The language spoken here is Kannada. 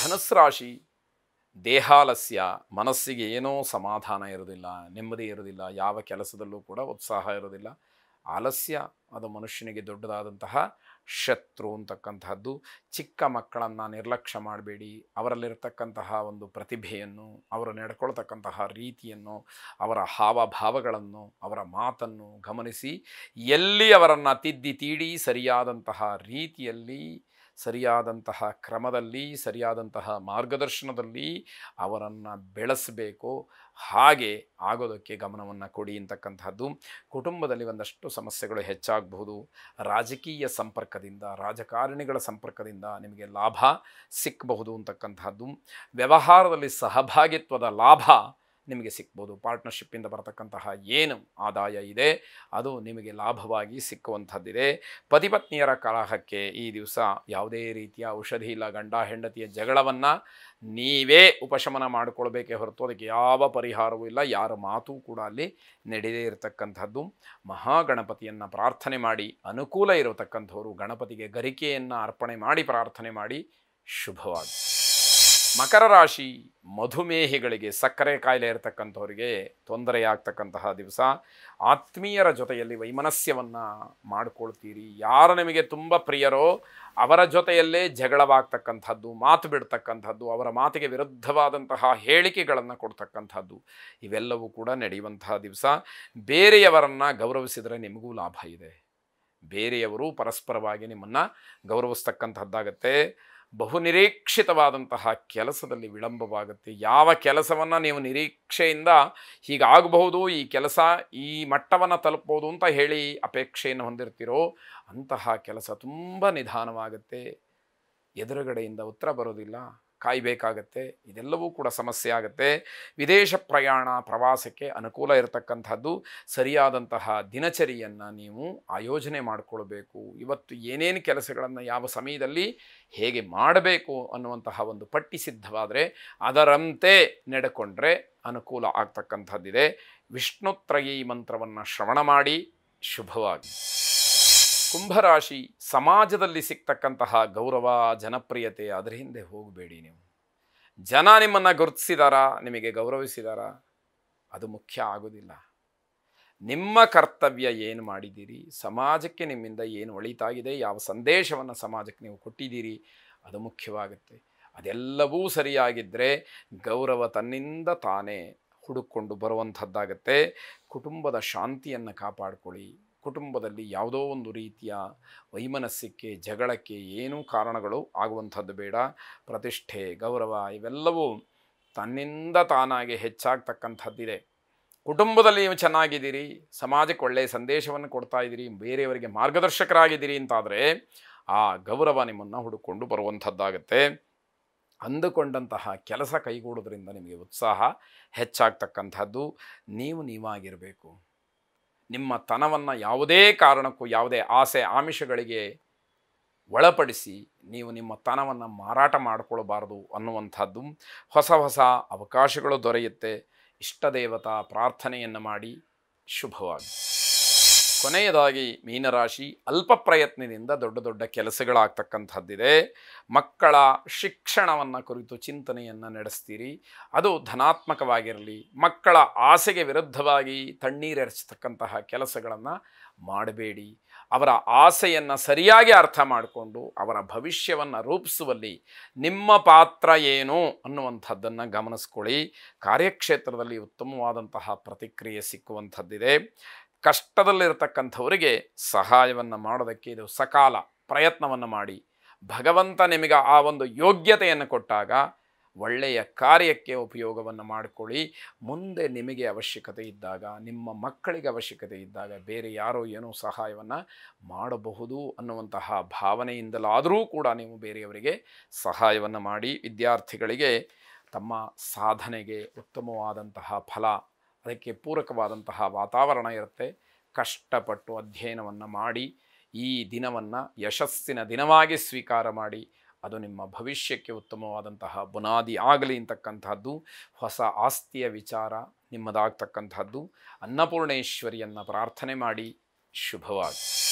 ಧನುಸ್ ರಾಶಿ ದೇಹಾಲಸ್ಯ, ಮನಸ್ಸಿಗೆ ಏನೋ ಸಮಾಧಾನ ಇರೋದಿಲ್ಲ, ನೆಮ್ಮದಿ ಇರೋದಿಲ್ಲ, ಯಾವ ಕೆಲಸದಲ್ಲೂ ಕೂಡ ಉತ್ಸಾಹ ಇರೋದಿಲ್ಲ. ಆಲಸ್ಯ ಅದು ಮನುಷ್ಯನಿಗೆ ದೊಡ್ಡದಾದಂತಹ ಶತ್ರು ಅಂತಕ್ಕಂತಹದ್ದು. ಚಿಕ್ಕ ಮಕ್ಕಳನ್ನು ನಿರ್ಲಕ್ಷ್ಯ ಮಾಡಬೇಡಿ. ಅವರಲ್ಲಿರ್ತಕ್ಕಂತಹ ಒಂದು ಪ್ರತಿಭೆಯನ್ನು, ಅವರು ನಡ್ಕೊಳ್ತಕ್ಕಂತಹ ರೀತಿಯನ್ನು, ಅವರ ಹಾವಭಾವಗಳನ್ನು, ಅವರ ಮಾತನ್ನು ಗಮನಿಸಿ ಎಲ್ಲಿ ಅವರನ್ನು ತಿದ್ದಿ ತೀಡಿ ಸರಿಯಾದಂತಹ ರೀತಿಯಲ್ಲಿ, ಸರಿಯಾದಂತಹ ಕ್ರಮದಲ್ಲಿ, ಸರಿಯಾದಂತಹ ಮಾರ್ಗದರ್ಶನದಲ್ಲಿ ಅವರನ್ನು ಬೆಳೆಸಬೇಕು. ಹಾಗೆ ಆಗೋದಕ್ಕೆ ಗಮನವನ್ನು ಕೊಡಿ ಅಂತಕ್ಕಂಥದ್ದು. ಕುಟುಂಬದಲ್ಲಿ ಒಂದಷ್ಟು ಸಮಸ್ಯೆಗಳು ಹೆಚ್ಚಾಗಬಹುದು. ರಾಜಕೀಯ ಸಂಪರ್ಕದಿಂದ, ರಾಜಕಾರಣಿಗಳ ಸಂಪರ್ಕದಿಂದ ನಿಮಗೆ ಲಾಭ ಸಿಕ್ಕಬಹುದು ಅಂತಕ್ಕಂಥದ್ದು. ವ್ಯವಹಾರದಲ್ಲಿ ಸಹಭಾಗಿತ್ವದ ಲಾಭ ನಿಮಗೆ ಸಿಗ್ಬೋದು. ಪಾರ್ಟ್ನರ್ಶಿಪ್ಪಿಂದ ಬರತಕ್ಕಂತಹ ಏನು ಆದಾಯ ಇದೆ ಅದು ನಿಮಗೆ ಲಾಭವಾಗಿ ಸಿಕ್ಕುವಂಥದ್ದಿದೆ. ಪತಿಪತ್ನಿಯರ ಕಲಹಕ್ಕೆ ಈ ದಿವಸ ಯಾವುದೇ ರೀತಿಯ ಔಷಧಿ ಇಲ್ಲ. ಗಂಡ ಹೆಂಡತಿಯ ಜಗಳವನ್ನು ನೀವೇ ಉಪಶಮನ ಮಾಡಿಕೊಳ್ಬೇಕೇ ಹೊರತು ಅದಕ್ಕೆ ಯಾವ ಪರಿಹಾರವೂ ಇಲ್ಲ. ಯಾರ ಮಾತೂ ಕೂಡ ಅಲ್ಲಿ ನಡೆದೇ ಇರತಕ್ಕಂಥದ್ದು. ಮಹಾಗಣಪತಿಯನ್ನು ಪ್ರಾರ್ಥನೆ ಮಾಡಿ, ಅನುಕೂಲ ಇರತಕ್ಕಂಥವರು ಗಣಪತಿಗೆ ಗರಿಕೆಯನ್ನು ಅರ್ಪಣೆ ಮಾಡಿ ಪ್ರಾರ್ಥನೆ ಮಾಡಿ. ಶುಭವಾಗಿ. ಮಕರ ರಾಶಿ ಮಧುಮೇಹಿಗಳಿಗೆ, ಸಕ್ಕರೆ ಕಾಯಿಲೆ ಇರತಕ್ಕಂಥವರಿಗೆ ತೊಂದರೆಯಾಗ್ತಕ್ಕಂತಹ ದಿವಸ. ಆತ್ಮೀಯರ ಜೊತೆಯಲ್ಲಿ ವೈಮನಸ್ಯವನ್ನು ಮಾಡಿಕೊಳ್ತೀರಿ. ಯಾರು ನಿಮಗೆ ತುಂಬ ಪ್ರಿಯರೋ ಅವರ ಜೊತೆಯಲ್ಲೇ ಜಗಳವಾಗ್ತಕ್ಕಂಥದ್ದು, ಮಾತು ಬಿಡ್ತಕ್ಕಂಥದ್ದು, ಅವರ ಮಾತಿಗೆ ವಿರುದ್ಧವಾದಂತಹ ಹೇಳಿಕೆಗಳನ್ನು ಕೊಡ್ತಕ್ಕಂಥದ್ದು, ಇವೆಲ್ಲವೂ ಕೂಡ ನಡೆಯುವಂತಹ ದಿವಸ. ಬೇರೆಯವರನ್ನು ಗೌರವಿಸಿದರೆ ನಿಮಗೂ ಲಾಭ ಇದೆ. ಬೇರೆಯವರು ಪರಸ್ಪರವಾಗಿ ನಿಮ್ಮನ್ನು ಗೌರವಿಸ್ತಕ್ಕಂಥದ್ದಾಗತ್ತೆ. ಬಹುನಿರೀಕ್ಷಿತವಾದಂತಹ ಕೆಲಸದಲ್ಲಿ ವಿಳಂಬವಾಗುತ್ತೆ. ಯಾವ ಕೆಲಸವನ್ನು ನೀವು ನಿರೀಕ್ಷೆಯಿಂದ ಹೀಗಾಗಬಹುದು, ಈ ಕೆಲಸ ಈ ಮಟ್ಟವನ್ನು ತಲುಪ್ಬೋದು ಅಂತ ಹೇಳಿ ಅಪೇಕ್ಷೆಯನ್ನು ಹೊಂದಿರ್ತೀರೋ ಅಂತಹ ಕೆಲಸ ತುಂಬ ನಿಧಾನವಾಗುತ್ತೆ. ಎದುರುಗಡೆಯಿಂದ ಉತ್ತರ ಬರೋದಿಲ್ಲ, ಕಾಯಬೇಕಾಗತ್ತೆ. ಇದೆಲ್ಲವೂ ಕೂಡ ಸಮಸ್ಯೆ ಆಗುತ್ತೆ. ವಿದೇಶ ಪ್ರಯಾಣ, ಪ್ರವಾಸಕ್ಕೆ ಅನುಕೂಲ ಇರತಕ್ಕಂಥದ್ದು. ಸರಿಯಾದಂತಹ ದಿನಚರಿಯನ್ನು ನೀವು ಆಯೋಜನೆ ಮಾಡಿಕೊಳ್ಬೇಕು. ಇವತ್ತು ಏನೇನು ಕೆಲಸಗಳನ್ನು ಯಾವ ಸಮಯದಲ್ಲಿ ಹೇಗೆ ಮಾಡಬೇಕು ಅನ್ನುವಂತಹ ಒಂದು ಪಟ್ಟಿ ಸಿದ್ಧವಾದರೆ ಅದರಂತೆ ನಡೆಕೊಂಡ್ರೆ ಅನುಕೂಲ ಆಗ್ತಕ್ಕಂಥದ್ದಿದೆ. ವಿಷ್ಣುತ್ರಯೀ ಮಂತ್ರವನ್ನು ಶ್ರವಣ ಮಾಡಿ. ಶುಭವಾಗಿ. ಕುಂಭರಾಶಿ ಸಮಾಜದಲ್ಲಿ ಸಿಗ್ತಕ್ಕಂತಹ ಗೌರವ, ಜನಪ್ರಿಯತೆ, ಅದರ ಹಿಂದೆ ಹೋಗಬೇಡಿ. ನೀವು ಜನ ನಿಮ್ಮನ್ನು ಗುರುತಿಸಿದಾರಾ, ನಿಮಗೆ ಗೌರವಿಸಿದಾರಾ, ಅದು ಮುಖ್ಯ ಆಗೋದಿಲ್ಲ. ನಿಮ್ಮ ಕರ್ತವ್ಯ ಏನು ಮಾಡಿದ್ದೀರಿ, ಸಮಾಜಕ್ಕೆ ನಿಮ್ಮಿಂದ ಏನು ಒಳಿತಾಗಿದೆ, ಯಾವ ಸಂದೇಶವನ್ನು ಸಮಾಜಕ್ಕೆ ನೀವು ಕೊಟ್ಟಿದ್ದೀರಿ, ಅದು ಮುಖ್ಯವಾಗುತ್ತೆ. ಅದೆಲ್ಲವೂ ಸರಿಯಾಗಿದ್ದರೆ ಗೌರವ ತನ್ನಿಂದ ತಾನೇ ಹುಡುಕೊಂಡು ಬರುವಂಥದ್ದಾಗತ್ತೆ. ಕುಟುಂಬದ ಶಾಂತಿಯನ್ನು ಕಾಪಾಡಿಕೊಳ್ಳಿ. ಕುಟುಂಬದಲ್ಲಿ ಯಾವುದೋ ಒಂದು ರೀತಿಯ ವೈಮನಸ್ಯಕ್ಕೆ, ಜಗಳಕ್ಕೆ ಏನೂ ಕಾರಣಗಳು ಆಗುವಂಥದ್ದು ಬೇಡ. ಪ್ರತಿಷ್ಠೆ, ಗೌರವ ಇವೆಲ್ಲವೂ ತನ್ನಿಂದ ತಾನಾಗಿ ಹೆಚ್ಚಾಗ್ತಕ್ಕಂಥದ್ದಿದೆ. ಕುಟುಂಬದಲ್ಲಿ ನೀವು ಚೆನ್ನಾಗಿದ್ದೀರಿ, ಸಮಾಜಕ್ಕೆ ಒಳ್ಳೆಯ ಸಂದೇಶವನ್ನು ಕೊಡ್ತಾ ಇದ್ದೀರಿ, ಬೇರೆಯವರಿಗೆ ಮಾರ್ಗದರ್ಶಕರಾಗಿದ್ದೀರಿ ಅಂತಾದರೆ ಆ ಗೌರವ ನಿಮ್ಮನ್ನು ಹುಡುಕೊಂಡು ಬರುವಂಥದ್ದಾಗತ್ತೆ. ಅಂದುಕೊಂಡಂತಹ ಕೆಲಸ ಕೈಗೂಡೋದ್ರಿಂದ ನಿಮಗೆ ಉತ್ಸಾಹ ಹೆಚ್ಚಾಗ್ತಕ್ಕಂಥದ್ದು. ನೀವಾಗಿರಬೇಕು. ನಿಮ್ಮ ತನವನ್ನು ಯಾವುದೇ ಕಾರಣಕ್ಕೂ, ಯಾವುದೇ ಆಸೆ ಆಮಿಷಗಳಿಗೆ ಒಳಪಡಿಸಿ ನೀವು ನಿಮ್ಮ ತನವನ್ನು ಮಾರಾಟ ಮಾಡಿಕೊಳ್ಬಾರ್ದು ಅನ್ನುವಂಥದ್ದು. ಹೊಸ ಹೊಸ ಅವಕಾಶಗಳು ದೊರೆಯುತ್ತೆ. ಇಷ್ಟದೇವತಾ ಪ್ರಾರ್ಥನೆಯನ್ನು ಮಾಡಿ. ಶುಭವಾಗಿ. ಕೊನೆಯದಾಗಿ ಮೀನರಾಶಿ ಅಲ್ಪ ಪ್ರಯತ್ನದಿಂದ ದೊಡ್ಡ ದೊಡ್ಡ ಕೆಲಸಗಳಾಗ್ತಕ್ಕಂಥದ್ದಿದೆ. ಮಕ್ಕಳ ಶಿಕ್ಷಣವನ್ನು ಕುರಿತು ಚಿಂತನೆಯನ್ನು ನಡೆಸ್ತೀರಿ. ಅದು ಧನಾತ್ಮಕವಾಗಿರಲಿ. ಮಕ್ಕಳ ಆಸೆಗೆ ವಿರುದ್ಧವಾಗಿ ತಣ್ಣೀರೆರಚತಕ್ಕಂತಹ ಕೆಲಸಗಳನ್ನು ಮಾಡಬೇಡಿ. ಅವರ ಆಸೆಯನ್ನು ಸರಿಯಾಗಿ ಅರ್ಥ ಮಾಡಿಕೊಂಡು ಅವರ ಭವಿಷ್ಯವನ್ನು ರೂಪಿಸುವಲ್ಲಿ ನಿಮ್ಮ ಪಾತ್ರ ಏನು ಅನ್ನುವಂಥದ್ದನ್ನು ಗಮನಿಸ್ಕೊಳ್ಳಿ. ಕಾರ್ಯಕ್ಷೇತ್ರದಲ್ಲಿ ಉತ್ತಮವಾದಂತಹ ಪ್ರತಿಕ್ರಿಯೆ ಸಿಕ್ಕುವಂಥದ್ದಿದೆ. ಕಷ್ಟದಲ್ಲಿರತಕ್ಕಂಥವರಿಗೆ ಸಹಾಯವನ್ನು ಮಾಡೋದಕ್ಕೆ ಇದು ಸಕಾಲ ಪ್ರಯತ್ನವನ್ನು ಮಾಡಿ. ಭಗವಂತ ನಿಮಗೆ ಆ ಒಂದು ಯೋಗ್ಯತೆಯನ್ನು ಕೊಟ್ಟಾಗ ಒಳ್ಳೆಯ ಕಾರ್ಯಕ್ಕೆ ಉಪಯೋಗವನ್ನು ಮಾಡಿಕೊಳ್ಳಿ. ಮುಂದೆ ನಿಮಗೆ ಅವಶ್ಯಕತೆ ಇದ್ದಾಗ, ನಿಮ್ಮ ಮಕ್ಕಳಿಗೆ ಅವಶ್ಯಕತೆ ಇದ್ದಾಗ ಬೇರೆ ಯಾರೋ ಏನೋ ಸಹಾಯವನ್ನು ಮಾಡಬಹುದು ಅನ್ನುವಂತಹ ಭಾವನೆಯಿಂದಲಾದರೂ ಕೂಡ ನೀವು ಬೇರೆಯವರಿಗೆ ಸಹಾಯವನ್ನು ಮಾಡಿ. ವಿದ್ಯಾರ್ಥಿಗಳಿಗೆ ತಮ್ಮ ಸಾಧನೆಗೆ ಉತ್ತಮವಾದಂತಹ ಫಲ, ಅದಕ್ಕೆ ಪೂರಕವಾದಂತಹ ವಾತಾವರಣ ಇರುತ್ತೆ. ಕಷ್ಟಪಟ್ಟು ಅಧ್ಯಯನವನ್ನು ಮಾಡಿ ಈ ದಿನವನ್ನು ಯಶಸ್ಸಿನ ದಿನವಾಗಿ ಸ್ವೀಕಾರ ಮಾಡಿ. ಅದು ನಿಮ್ಮ ಭವಿಷ್ಯಕ್ಕೆ ಉತ್ತಮವಾದಂತಹ ಬುನಾದಿ ಆಗಲಿ ಅಂತಕ್ಕಂಥದ್ದು. ಹೊಸ ಆಸ್ತಿಯ ವಿಚಾರ ನಿಮ್ಮದಾಗ್ತಕ್ಕಂಥದ್ದು. ಅನ್ನಪೂರ್ಣೇಶ್ವರಿಯನ್ನು ಪ್ರಾರ್ಥನೆ ಮಾಡಿ. ಶುಭವಾಗಿ.